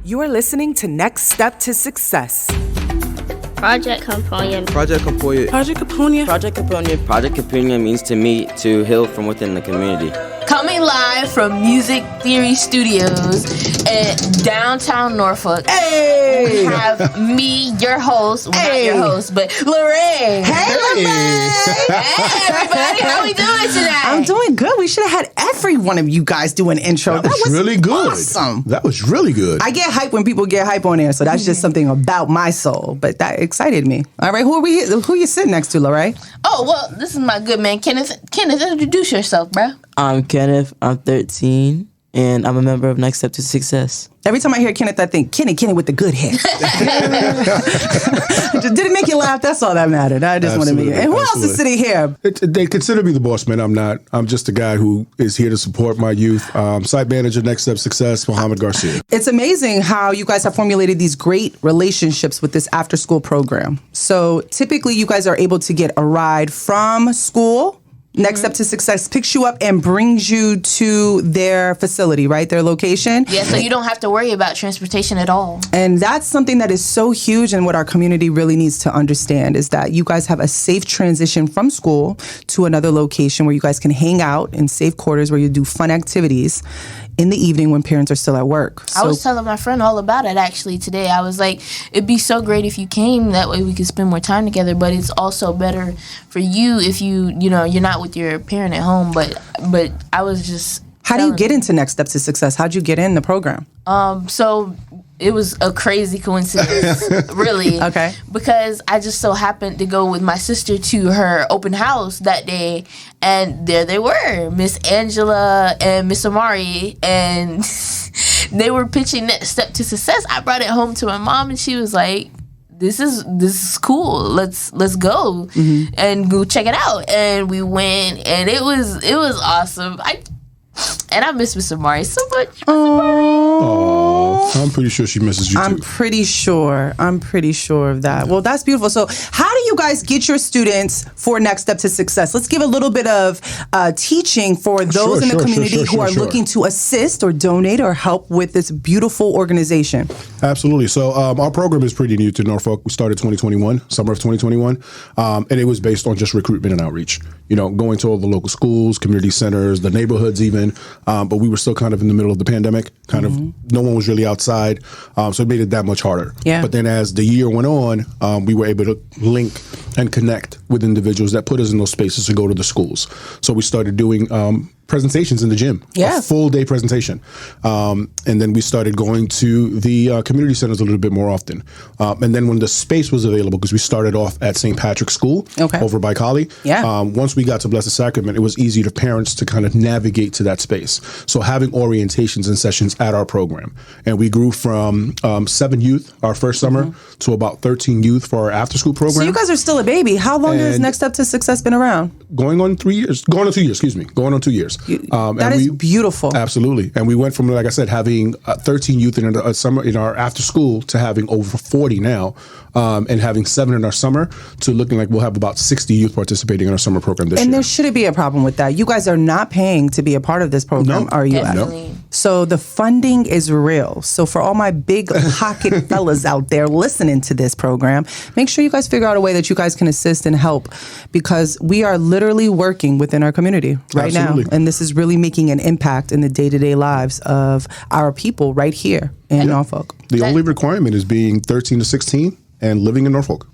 You are listening to Next Step to Success. Project Kuponya. Project Kuponya. Project Kuponya. Project Kuponya. Project Kuponya means to me to heal from within the community. Coming live from Music Theory Studios in downtown Norfolk. Hey! We have me, your host, well, not your host, but Lorraine. Hey, Lorraine! Hey, everybody, how we doing tonight? I'm doing good. We should have had every one of you guys do an intro. That was really good. Awesome. That was really good. I get hype when people get hype on air, so that's just something about my soul. But that excited me. All right, who you sitting next to, Lorraine? Oh, well, this is my good man, Kenneth. Kenneth, introduce yourself, bro. I'm Kenneth. I'm 13, and I'm a member of Next Step to Success. Every time I hear Kenneth, I think, Kenny with the good hair. Did it make you laugh? That's all that mattered. I just want to meet you. And who else is sitting here? They consider me the boss man. I'm not. I'm just a guy who is here to support my youth. Site manager, Next Step Success, Mohammed Garcia. It's amazing how you guys have formulated these great relationships with this after-school program. So typically you guys are able to get a ride from school. Next Step to Success picks you up and brings you to their facility, right? Their location. Yeah, so you don't have to worry about transportation at all. And that's something that is so huge, and what our community really needs to understand is that you guys have a safe transition from school to another location where you guys can hang out in safe quarters where you do fun activities in the evening when parents are still at work. I was telling my friend all about it actually today. I was like, it'd be so great if you came. That way we could spend more time together. But it's also better for you if you're not with your parent at home. But I was just. How do you get into Next Steps to Success? How'd you get in the program? So it was a crazy coincidence, really. Okay. Because I just so happened to go with my sister to her open house that day, and there they were, Miss Angela and Miss Amari, and they were pitching Next Step to Success. I brought it home to my mom, and she was like, This is cool. Let's go and go check it out. And we went, and it was awesome. I miss Miss Amari so much. Oh, I'm pretty sure she misses you too. I'm pretty sure of that. Well, that's beautiful. So how do you guys get your students for Next Step to Success? Let's give a little bit of teaching for those in the community who are looking to assist or donate or help with this beautiful organization. Absolutely. So our program is pretty new to Norfolk. We started summer of 2021, and it was based on just recruitment and outreach. Going to all the local schools, community centers, the neighborhoods even. But we were still kind of in the middle of the pandemic. No one was really outside, so it made it that much harder. Yeah. But then as the year went on, we were able to link and connect with individuals that put us in those spaces to go to the schools. So we started doing presentations in the gym, a full day presentation. And then we started going to the community centers a little bit more often. And then when the space was available, because we started off at St. Patrick's School over by Collie. Yeah. Once we got to Blessed Sacrament, it was easy for parents to kind of navigate to that space. So having orientations and sessions at our program. And we grew from 7 youth our first summer to about 13 youth for our after school program. So you guys are still a baby. How long has Next Step to Success been around? Going on 2 years. Going on 2 years. That is beautiful. Absolutely. And we went from, like I said, having 13 youth in a summer in our after school to having over 40 now, and having 7 in our summer to looking like we'll have about 60 youth participating in our summer program this year. And there shouldn't be a problem with that. You guys are not paying to be a part of this program, are you? Definitely. So the funding is real. So for all my big pocket fellas out there listening to this program, make sure you guys figure out a way that you guys can assist and help, because we are literally working within our community right now. And this is really making an impact in the day-to-day lives of our people right here in Norfolk. The only requirement is being 13 to 16 and living in Norfolk.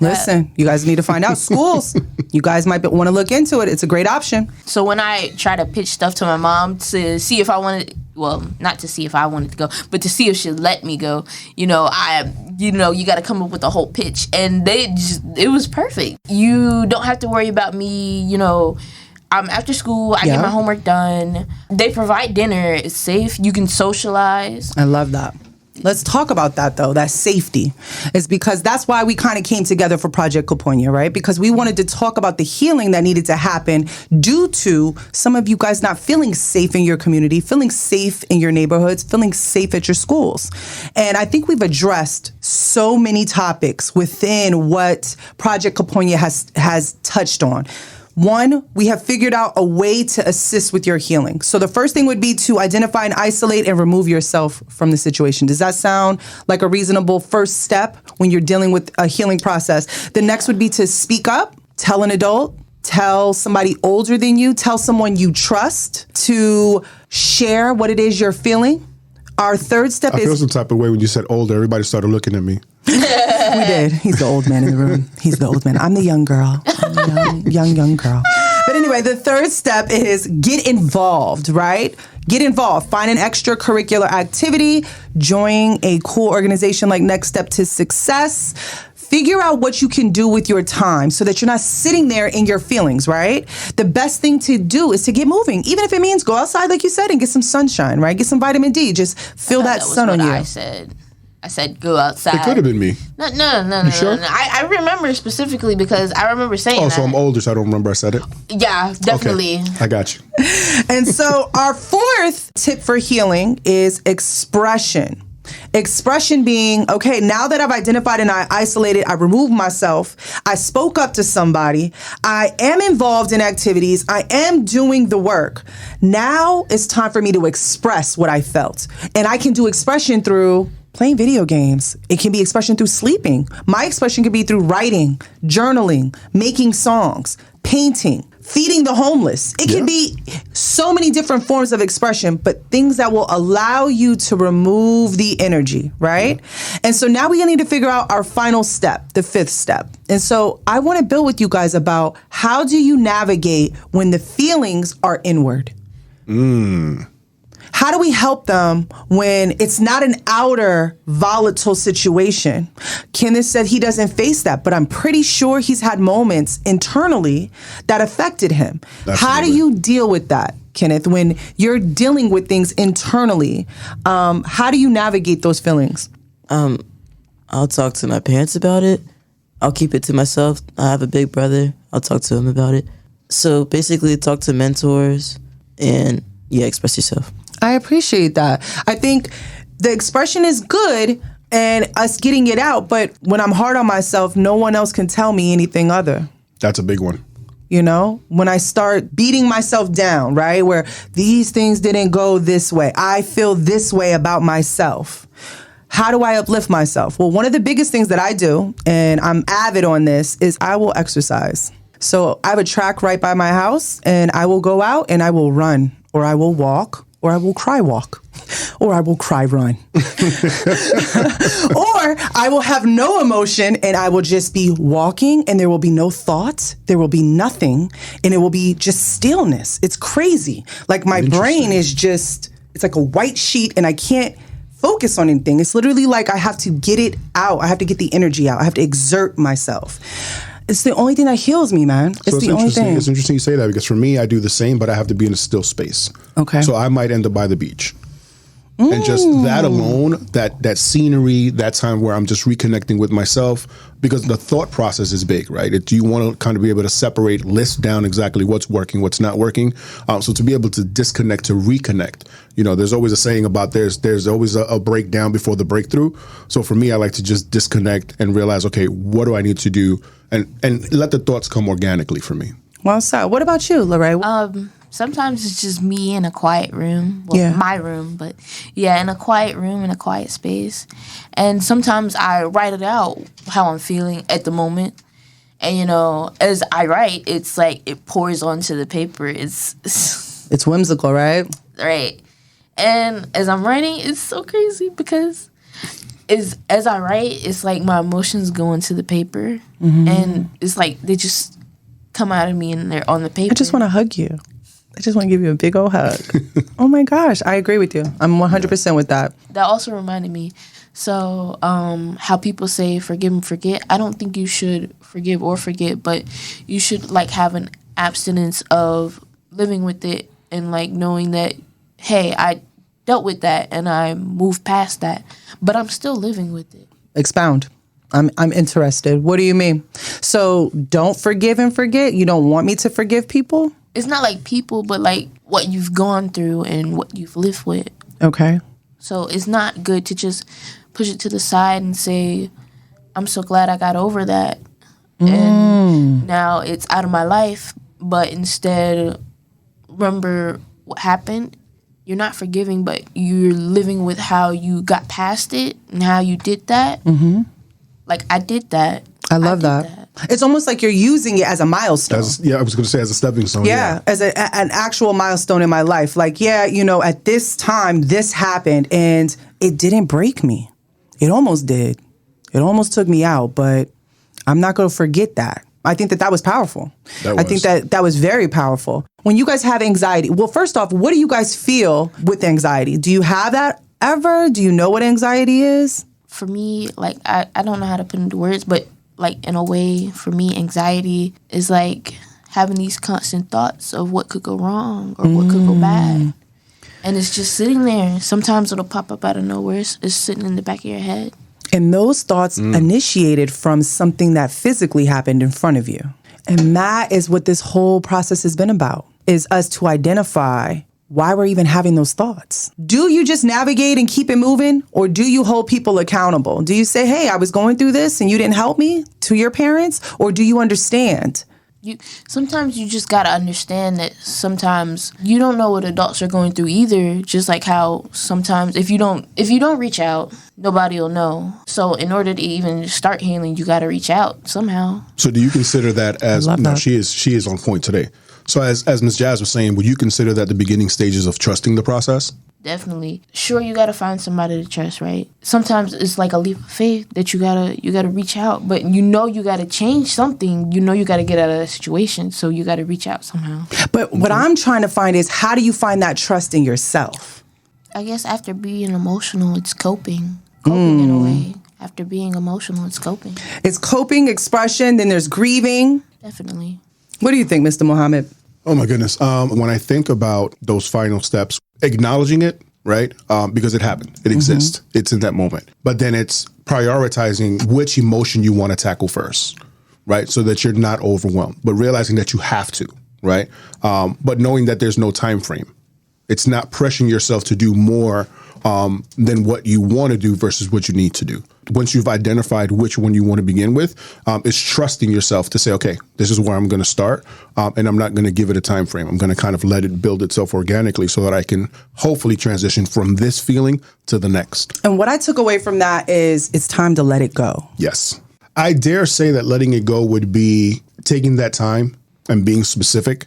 Listen, you guys need to find out schools. You guys might want to look into it. It's a great option. So when I try to pitch stuff to my mom to see if I wanted, well, not to see if I wanted to go, but to see if she'd let me go, you got to come up with a whole pitch. And it was perfect. You don't have to worry about me, I'm after school. I get my homework done. They provide dinner. It's safe. You can socialize. I love that. Let's talk about that, though, that safety. Is because that's why we kind of came together for Project Kuponya, right? Because we wanted to talk about the healing that needed to happen due to some of you guys not feeling safe in your community, feeling safe in your neighborhoods, feeling safe at your schools. And I think we've addressed so many topics within what Project Kuponya has touched on. One, we have figured out a way to assist with your healing. So the first thing would be to identify and isolate and remove yourself from the situation. Does that sound like a reasonable first step when you're dealing with a healing process? The next would be to speak up, tell an adult, tell somebody older than you, tell someone you trust to share what it is you're feeling. Our third step I feel some type of way when you said older. Everybody started looking at me. We did. He's the old man in the room. He's the old man. I'm the young girl. I'm the young girl. But anyway, the third step is get involved, right? Get involved. Find an extracurricular activity. Join a cool organization like Next Step to Success. Figure out what you can do with your time so that you're not sitting there in your feelings, right? The best thing to do is to get moving, even if it means go outside, like you said, and get some sunshine, right? Get some vitamin D. Just feel that sun on you. I said go outside. It could have been me. No. Sure? No. I remember specifically because I remember saying that. Oh, so I'm older, so I don't remember I said it? Yeah, definitely. Okay. I got you. And so our fourth tip for healing is expression. Expression being, okay, now that I've identified and I isolated, I removed myself, I spoke up to somebody, I am involved in activities, I am doing the work. Now it's time for me to express what I felt. And I can do expression through playing video games. It can be expression through sleeping. My expression can be through writing, journaling, making songs, painting, feeding the homeless. It can be so many different forms of expression, but things that will allow you to remove the energy, right? And so now we need to figure out our final step, the fifth step. And so I want to build with you guys about how do you navigate when the feelings are inward? How do we help them when it's not an outer volatile situation? Kenneth said he doesn't face that, but I'm pretty sure he's had moments internally that affected him. Absolutely. How do you deal with that, Kenneth, when you're dealing with things internally? How do you navigate those feelings? I'll talk to my parents about it. I'll keep it to myself. I have a big brother. I'll talk to him about it. So basically talk to mentors and express yourself. I appreciate that. I think the expression is good and us getting it out, but when I'm hard on myself, no one else can tell me anything other. That's a big one. You know, when I start beating myself down, right, where these things didn't go this way, I feel this way about myself. How do I uplift myself? Well, one of the biggest things that I do, and I'm avid on this, is I will exercise. So I have a track right by my house, and I will go out and I will run, or I will walk, or I will cry walk, or I will cry run. Or I will have no emotion and I will just be walking and there will be no thoughts, there will be nothing, and it will be just stillness. It's crazy. Like my brain is just, it's like a white sheet and I can't focus on anything. It's literally like I have to get it out. I have to get the energy out. I have to exert myself. It's the only thing that heals me, man. It's the only thing. It's interesting you say that because for me, I do the same, but I have to be in a still space. Okay. So I might end up by the beach. And just that alone, that scenery, that time where I'm just reconnecting with myself, because the thought process is big, right? You want to kind of be able to separate, list down exactly what's working, what's not working. So to be able to disconnect, to reconnect, there's always a saying about there's always a breakdown before the breakthrough. So for me, I like to just disconnect and realize, okay, what do I need to do? And let the thoughts come organically for me. Well, so what about you, Lorraine? Sometimes it's just me in a quiet room. Well, my room, but in a quiet room, in a quiet space. And sometimes I write it out, how I'm feeling at the moment. And, as I write, it's like it pours onto the paper. It's whimsical, right? Right. And as I'm writing, it's so crazy because as I write, it's like my emotions go into the paper. Mm-hmm. And it's like they just come out of me and they're on the paper. I just want to hug you. I just want to give you a big old hug. Oh my gosh, I agree with you. I'm 100% with that. That also reminded me. So, how people say forgive and forget. I don't think you should forgive or forget, but you should have an abstinence of living with it and knowing that, hey, I dealt with that and I moved past that, but I'm still living with it. Expound. I'm interested. What do you mean? So don't forgive and forget? You don't want me to forgive people? It's not like people, but what you've gone through and what you've lived with. Okay. So it's not good to just push it to the side and say, I'm so glad I got over that. And now it's out of my life. but instead remember what happened. You're not forgiving, but you're living with how you got past it and how you did that. Mm-hmm. Like, I did that. I love that. It's almost like you're using it as a milestone. I was going to say as a stepping stone. Yeah, as an actual milestone in my life. Like, at this time, this happened, and it didn't break me. It almost did. It almost took me out, but I'm not going to forget that. I think that was powerful. I think that was very powerful. When you guys have anxiety, well, first off, what do you guys feel with anxiety? Do you have that ever? Do you know what anxiety is? For me, like, I don't know how to put into words, but, like, in a way, for me, anxiety is, like, having these constant thoughts of what could go wrong or what could go bad. And it's just sitting there. Sometimes it'll pop up out of nowhere. It's sitting in the back of your head. And those thoughts initiated from something that physically happened in front of you. And that is what this whole process has been about, is us to identify why we're even having those thoughts. Do you just navigate and keep it moving? Or do you hold people accountable? Do you say, hey, I was going through this and you didn't help me, to your parents? Or do you understand? Sometimes you just gotta understand that sometimes you don't know what adults are going through either. Just like how sometimes if you don't reach out, nobody will know. So in order to even start healing, you gotta reach out somehow. So do you consider that as she is on point today? So as Ms. Jazz was saying, would you consider that the beginning stages of trusting the process? Definitely. Sure, you gotta find somebody to trust, right? Sometimes it's like a leap of faith that you gotta reach out, but you gotta change something. You gotta get out of that situation, so you gotta reach out somehow. But what I'm trying to find is, how do you find that trust in yourself? I guess after being emotional, it's coping in a way. After being emotional, it's coping. It's coping, expression, then there's grieving. Definitely. What do you think, Mr. Muhammad? Oh my goodness. When I think about those final steps, acknowledging it, right? Because it happened. It exists. It's in that moment. But then it's prioritizing which emotion you want to tackle first, right? So that you're not overwhelmed, but realizing that you have to, right? But knowing that there's no time frame. It's not pressuring yourself to do more than what you want to do versus what you need to do. Once you've identified which one you want to begin with, it's trusting yourself to say, okay, this is where I'm going to start, and I'm not going to give it a time frame. I'm going to kind of let it build itself organically so that I can hopefully transition from this feeling to the next. And what I took away from that is it's time to let it go. Yes. I dare say that letting it go would be taking that time and being specific.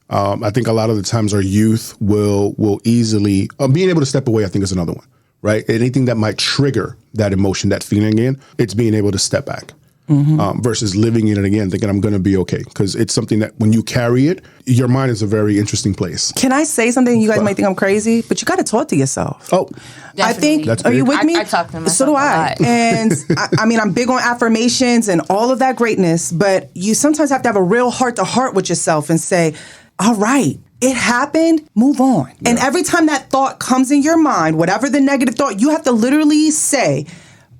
I think a lot of the times our youth will easily, being able to step away, I think is another one, right? Anything that might trigger that emotion, that feeling again, it's being able to step back versus living in it again, thinking I'm going to be okay. Because it's something that when you carry it, your mind is a very interesting place. Can I say something? You guys might think I'm crazy, but you got to talk to yourself. Oh, definitely. I think, That's are you with me? I talk to myself so do I. a lot. And I mean, I'm big on affirmations and all of that greatness, but you sometimes have to have a real heart to heart with yourself and say, all right, it happened, move on. Yeah. And every time that thought comes in your mind, whatever the negative thought, you have to literally say,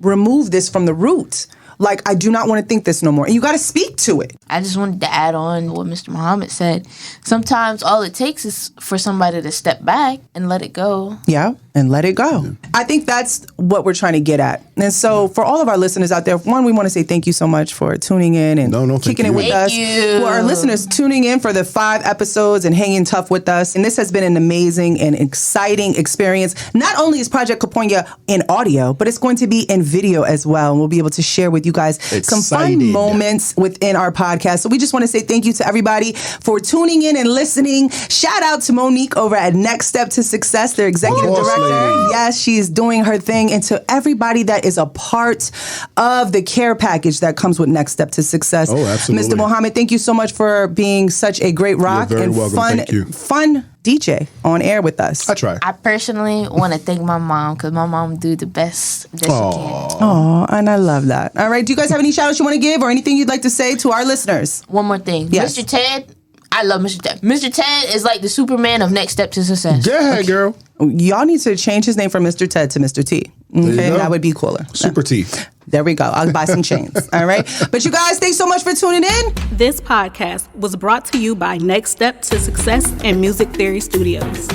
remove this from the root. Like, I do not want to think this no more. And you got to speak to it. I just wanted to add on what Mr. Muhammad said. Sometimes all it takes is for somebody to step back and let it go. Yeah, and let it go. Yeah. I think that's what we're trying to get at. And so for all of our listeners out there, one, we want to say thank you so much for tuning in and kicking it with us. For our listeners tuning in for the 5 episodes and hanging tough with us. And this has been an amazing and exciting experience. Not only is Project Kuponya in audio, but it's going to be in video as well. And we'll be able to share with you guys some fun moments within our podcast. So we just want to say thank you to everybody for tuning in and listening. Shout out to Monique over at Next Step to Success, their executive director. Yes, she's doing her thing. And to everybody that is a part of the care package that comes with Next Step to Success. Oh, absolutely. Mr. Mohammed, thank you so much for being such a great rock and fun DJ on air with us. I try. I personally want to thank my mom because my mom do the best that she can. Oh, and I love that. All right, do you guys have any shout outs you want to give or anything you'd like to say to our listeners? One more thing. Yes. Mr. Ted, I love Mr. Ted. Mr. Ted is like the Superman of Next Step to Success. Yeah, girl. Y'all need to change his name from Mr. Ted to Mr. T. Okay, that would be cooler. Super T. There we go. I'll buy some chains. All right. But you guys, thanks so much for tuning in. This podcast was brought to you by Next Step to Success and Music Theory Studios.